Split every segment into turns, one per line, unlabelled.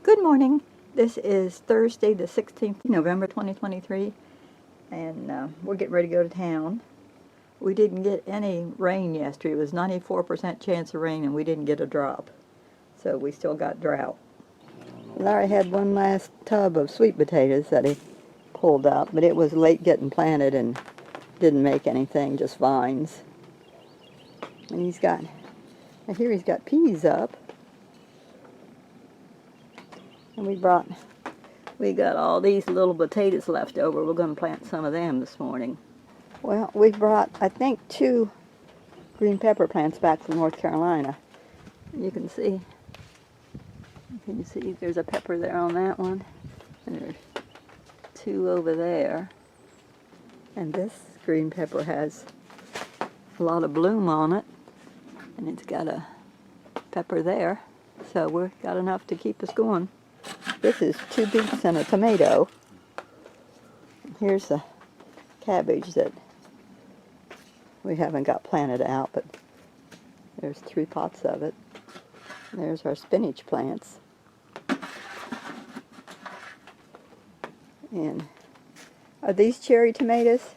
Good morning. This is Thursday, the 16th of November 2023, and we're getting ready to go to town. We didn't get any rain yesterday. It was 94% chance of rain, and we didn't get a drop. So we still got drought. Larry had one last tub of sweet potatoes that he pulled up, but it was late getting planted and didn't make anything, just vines. And I hear he's got peas up. And we got all these little potatoes left over. We're going to plant some of them this morning. Well, we brought, I think, 2 green pepper plants back from North Carolina. You can see there's a pepper there on that one. And there's 2 over there. And this green pepper has a lot of bloom on it. And it's got a pepper there. So we've got enough to keep us going. This is 2 beets and a tomato. Here's the cabbage that we haven't got planted out, but there's 3 pots of it. And there's our spinach plants. And are these cherry tomatoes?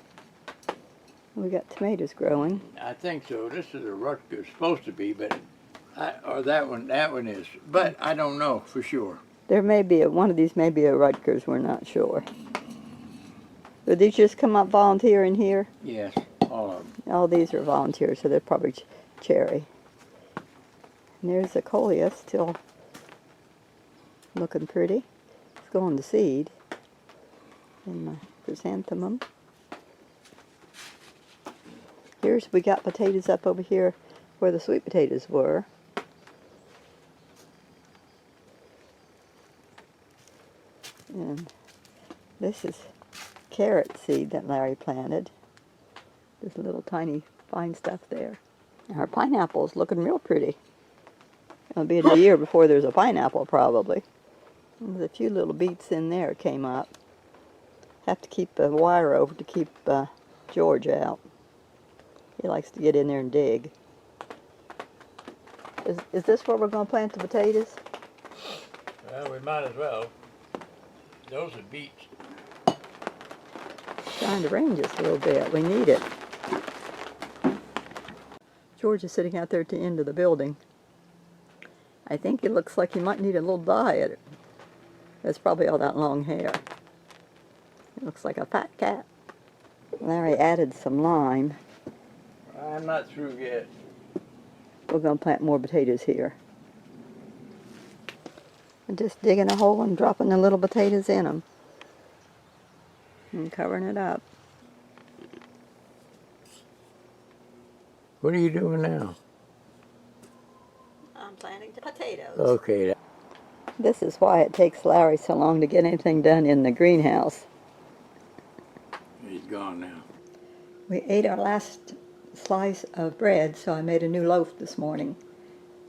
We got tomatoes growing.
I think so. This is a Rutgers, supposed to be, but or that one is, but I don't know for sure.
There may be one of these may be a Rutgers, we're not sure. Did these just come up volunteering here?
Yes, all of them.
All these are volunteers, so they're probably cherry. And there's the coleus, still looking pretty. It's going to seed. And my chrysanthemum. We got potatoes up over here where the sweet potatoes were. And this is carrot seed that Larry planted. There's little tiny fine stuff there. And our pineapple's looking real pretty. It'll be a year before there's a pineapple probably. And there's a few little beets in there came up. Have to keep a wire over to keep George out. He likes to get in there and dig. Is this where we're going to plant the potatoes?
Well, we might as well. Those are beets.
It's trying to rain just a little bit. We need it. George is sitting out there at the end of the building. I think it looks like he might need a little dye. That's probably all that long hair. It looks like a fat cat. Larry added some lime.
I'm not through yet.
We're going to plant more potatoes here. And just digging a hole and dropping the little potatoes in them. And covering it up.
What are you doing now?
I'm planting the potatoes.
Okay.
This is why it takes Larry so long to get anything done in the greenhouse.
He's gone now.
We ate our last slice of bread, so I made a new loaf this morning.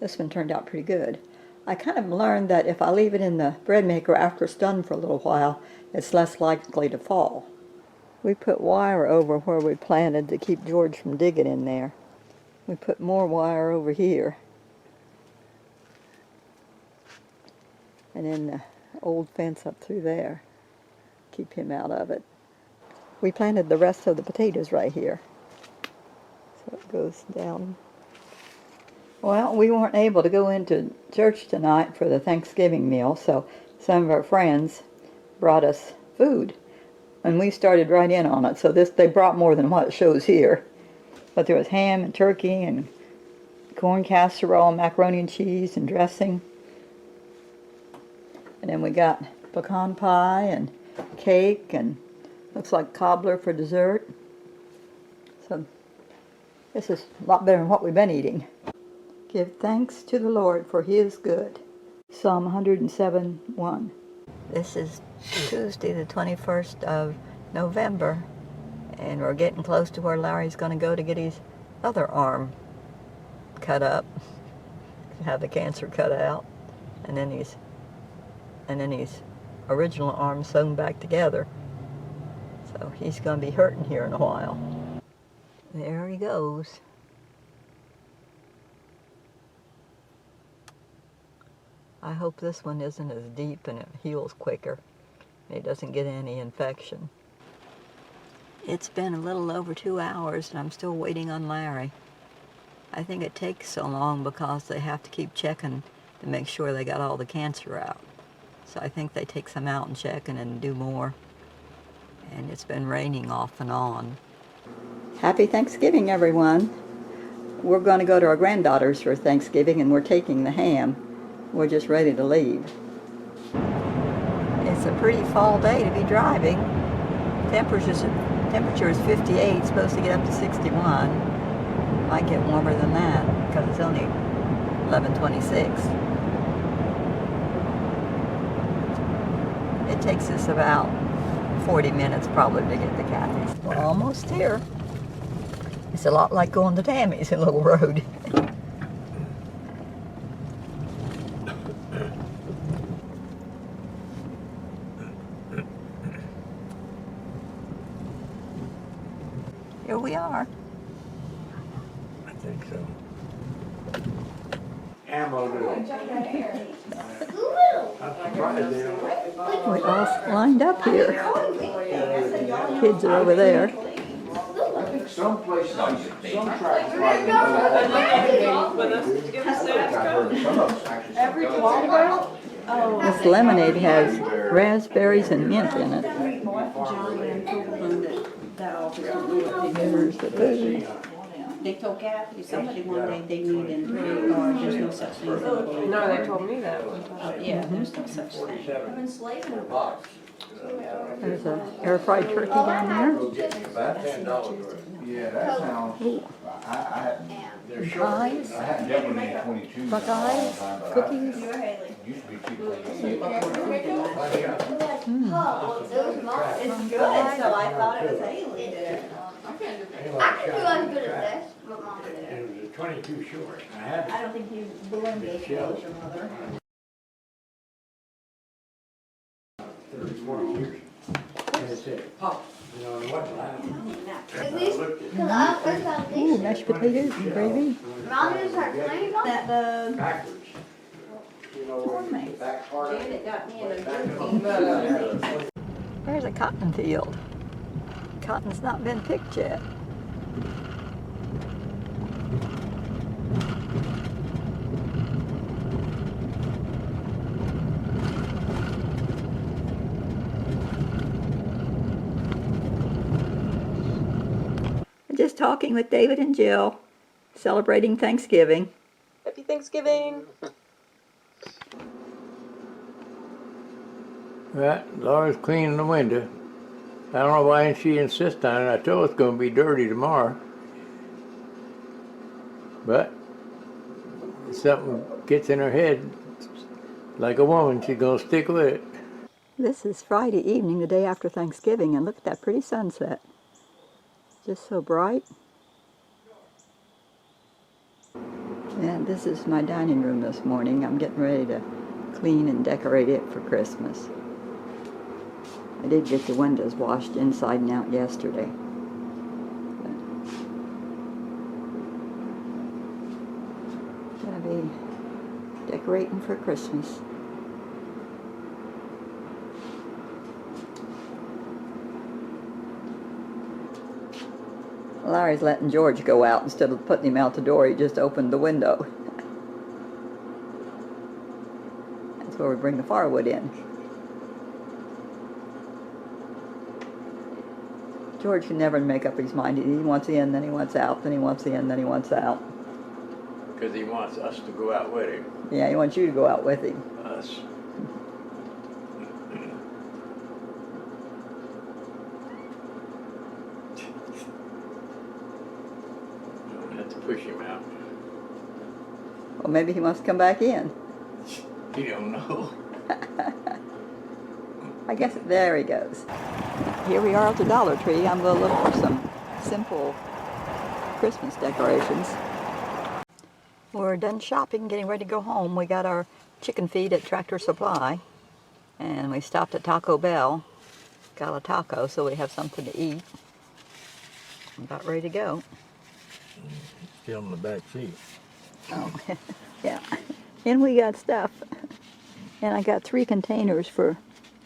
This one turned out pretty good. I kind of learned that if I leave it in the bread maker after it's done for a little while, it's less likely to fall. We put wire over where we planted to keep George from digging in there. We put more wire over here. And then the old fence up through there. Keep him out of it. We planted the rest of the potatoes right here. So it goes down. Well, we weren't able to go into church tonight for the Thanksgiving meal, so some of our friends brought us food. And we started right in on it, so they brought more than what it shows here. But there was ham and turkey and corn casserole, macaroni and cheese and dressing. And then we got pecan pie and cake and looks like cobbler for dessert. So this is a lot better than what we've been eating. Give thanks to the Lord, for he is good. Psalm 107:1. This is Tuesday, the 21st of November, and we're getting close to where Larry's going to go to get his other arm cut up, have the cancer cut out, and then his original arm sewn back together. So he's going to be hurting here in a while. There he goes. I hope this one isn't as deep and it heals quicker. It doesn't get any infection. It's been a little over 2 hours and I'm still waiting on Larry. I think it takes so long because they have to keep checking to make sure they got all the cancer out. So I think they take some out and check and do more. And it's been raining off and on. Happy Thanksgiving, everyone. We're going to go to our granddaughter's for Thanksgiving and we're taking the ham. We're just ready to leave. It's a pretty fall day to be driving. Temperature is 58, supposed to get up to 61. Might get warmer than that because it's only 11:26. It takes us about 40 minutes probably to get to Kathy's. We're almost here. It's a lot like going to Tammy's in Little Road. Here we are.
I think so. Ammo to I'm surprised they don't.
We all lined up here. Kids are over there.
I think some places, some tracks like
Every while ago?
This lemonade has raspberries and mint in it. Here's the booze.
They told Kathy, somebody one day they needed to drink, or there's no such thing as a blue
No, they
card.
told me that one time.
Yeah, there's no such thing.
There's an air fried turkey down there.
about $10. Yeah, that sounds, I hadn't,
Pies,
I hadn't definitely in 22.
Buckeyes, cookies.
Used to be cheaper.
It's good, so I thought it was Haley did it.
I can do as good as this, but Mom did it.
It was a 22 short. I had
I don't think you blended it, was your mother.
31 years. And it said, pop, you know, it wasn't loud.
At least, because I first found
Ooh,
these.
mashed potatoes and gravy.
Mom just started playing them.
That the
Backwards. You know,
corn maze.
back part of it.
Janet got me in a good
There's a cotton field. Cotton's not been picked yet. Just talking with David and Jill, celebrating Thanksgiving.
Happy Thanksgiving.
Right, Laura's cleaning the window. I don't know why she insists on it. I told her it's going to be dirty tomorrow. But if something gets in her head, like a woman, she's going to stick with it.
This is Friday evening, the day after Thanksgiving, and look at that pretty sunset. Just so bright. And this is my dining room this morning. I'm getting ready to clean and decorate it for Christmas. I did get the windows washed inside and out yesterday. Gonna be decorating for Christmas. Larry's letting George go out instead of putting him out the door. He just opened the window. That's where we bring the firewood in. George can never make up his mind. He wants in, then he wants out, then he wants in, then he wants out.
Because he wants us to go out with him.
Yeah, he wants you to go out with him.
Us. Don't have to push him out.
Well, maybe he wants to come back in.
You don't know.
I guess, there he goes. Here we are at the Dollar Tree. I'm going to look for some simple Christmas decorations. We're done shopping, getting ready to go home. We got our chicken feed at Tractor Supply, and we stopped at Taco Bell. Got a taco, so we have something to eat. I'm about ready to go.
Still in the back seat.
Oh, yeah. And we got stuff. And I got 3 containers for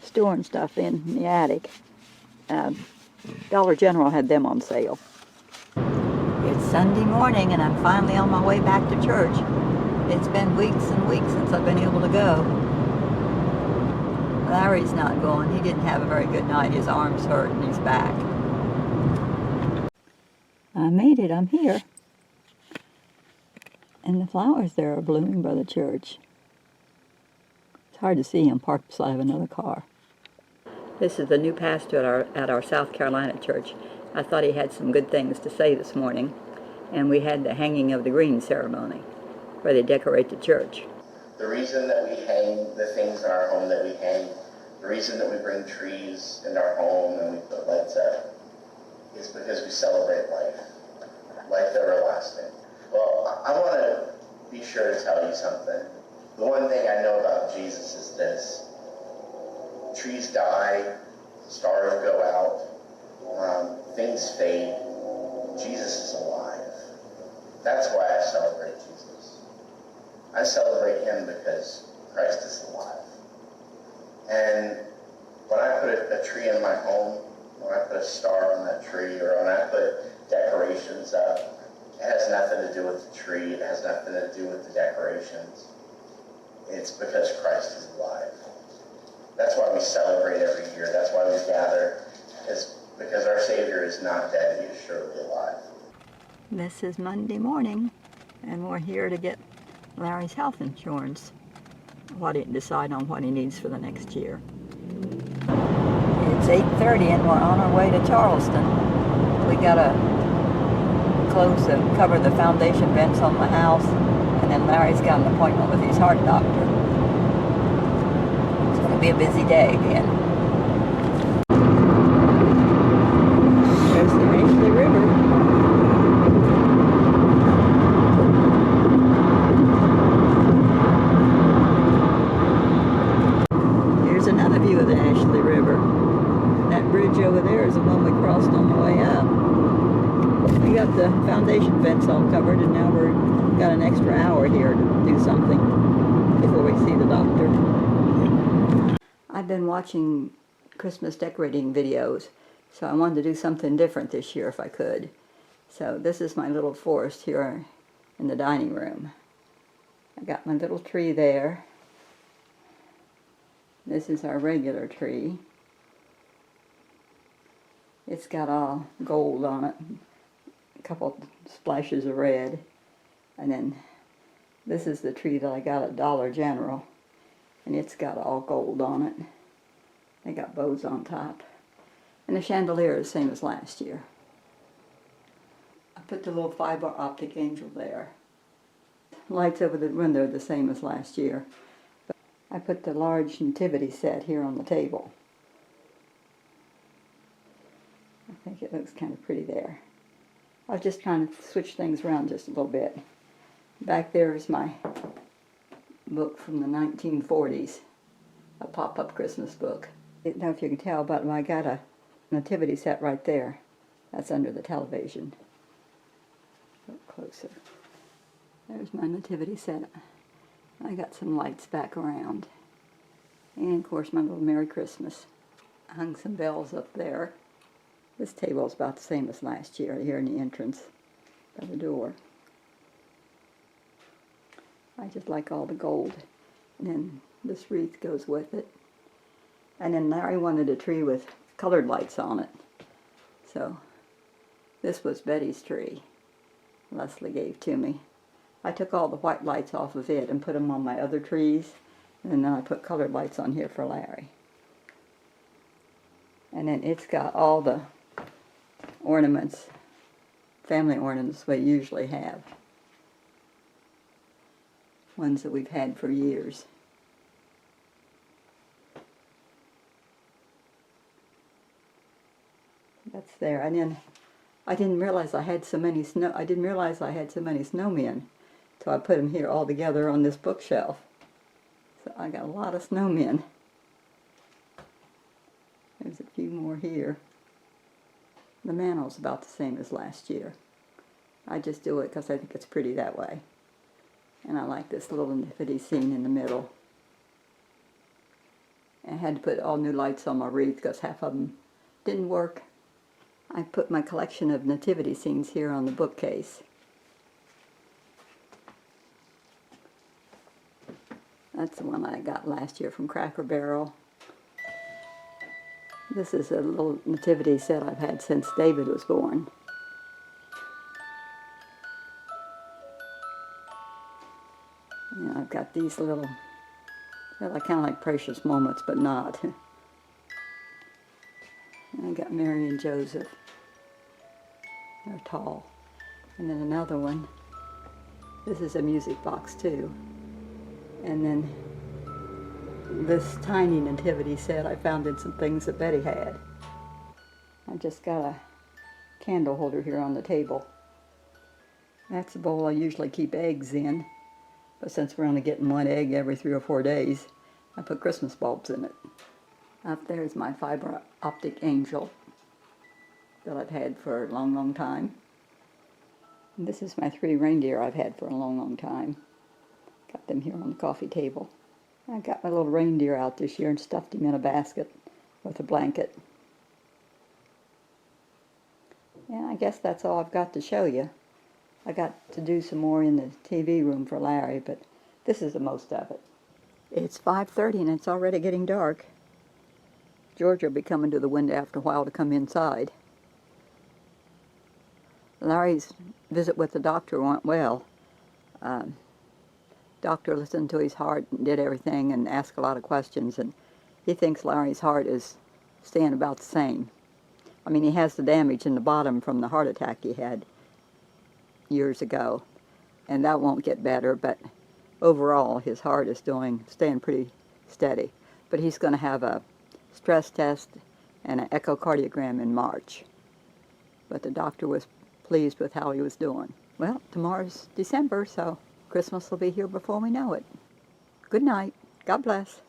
storing stuff in the attic. Dollar General had them on sale. It's Sunday morning and I'm finally on my way back to church. It's been weeks and weeks since I've been able to go. Larry's not going. He didn't have a very good night. His arm's hurt and he's back. I made it. I'm here. And the flowers there are blooming by the church. It's hard to see him parked beside another car. This is the new pastor at our South Carolina church. I thought he had some good things to say this morning. And we had the hanging of the green ceremony, where they decorate the church.
The reason that we hang the things in our home that we hang, the reason that we bring trees in our home and we put lights up, is because we celebrate life everlasting. Well, I want to be sure to tell you something. The one thing I know about Jesus is this. Trees die, stars go out, things fade. Jesus is alive. That's why I celebrate Jesus. I celebrate him because Christ is alive. And when I put a tree in my home, when I put a star on that tree, or when I put decorations up, it has nothing to do with the tree. It has nothing to do with the decorations. It's because Christ is alive. That's why we celebrate every year. That's why we gather. It's because our Savior is not dead. He is surely alive.
This is Monday morning, and we're here to get Larry's health insurance. Decide on what he needs for the next year. It's 8:30 and we're on our way to Charleston. We gotta cover the foundation vents on the house, and then Larry's got an appointment with his heart doctor. It's gonna be a busy day again. There's the Ashley River. Another view of the Ashley River. That bridge over there is the one we crossed on the way up. We got the foundation vents all covered, and now we've got an extra hour here to do something before we see the doctor. I've been watching Christmas decorating videos, so I wanted to do something different this year if I could. So this is my little forest here in the dining room. I got my little tree there. This is our regular tree. It's got all gold on it, a couple splashes of red. And then this is the tree that I got at Dollar General, and it's got all gold on it. They got bows on top. And the chandelier is the same as last year. I put the little fiber optic angel there. Lights over the window are the same as last year. I put the large nativity set here on the table. I think it looks kind of pretty there. I was just trying to switch things around just a little bit. Back there is my book from the 1940s, a pop-up Christmas book. I don't know if you can tell, but I got a nativity set right there. That's under the television. Look closer. There's my nativity set. I got some lights back around. And of course my little Merry Christmas. I hung some bells up there. This table is about the same as last year here in the entrance by the door. I just like all the gold. And then this wreath goes with it. And then Larry wanted a tree with colored lights on it. So this was Betty's tree. Leslie gave to me. I took all the white lights off of it and put them on my other trees, and then I put colored lights on here for Larry. And then it's got all the ornaments, family ornaments we usually have. Ones that we've had for years. That's there. And then I didn't realize I had so many snowmen. So I put them here all together on this bookshelf. So I got a lot of snowmen. There's a few more here. The mantle's about the same as last year. I just do it because I think it's pretty that way. And I like this little nativity scene in the middle. I had to put all new lights on my wreath because half of them didn't work. I put my collection of nativity scenes here on the bookcase. That's the one I got last year from Cracker Barrel. This is a little nativity set I've had since David was born. And I've got these little, they're like, kind of like precious moments, but not. And I got Mary and Joseph. They're tall. And then another one. This is a music box too. And then this tiny nativity set I found in some things that Betty had. I just got a candle holder here on the table. That's a bowl I usually keep eggs in, but since we're only getting one egg every 3 or 4 days, I put Christmas bulbs in it. Up there is my fiber optic angel that I've had for a long, long time. And this is my 3 reindeer I've had for a long, long time. Got them here on the coffee table. I got my little reindeer out this year and stuffed him in a basket with a blanket. Yeah, I guess that's all I've got to show you. I got to do some more in the TV room for Larry, but this is the most of it. It's 5:30 and it's already getting dark. George will be coming to the window after a while to come inside. Larry's visit with the doctor went well. Doctor listened to his heart and did everything and asked a lot of questions, and he thinks Larry's heart is staying about the same. I mean, he has the damage in the bottom from the heart attack he had years ago, and that won't get better, but overall his heart is staying pretty steady. But he's going to have a stress test and an echocardiogram in March. But the doctor was pleased with how he was doing. Well, tomorrow's December, so Christmas will be here before we know it. Good night. God bless.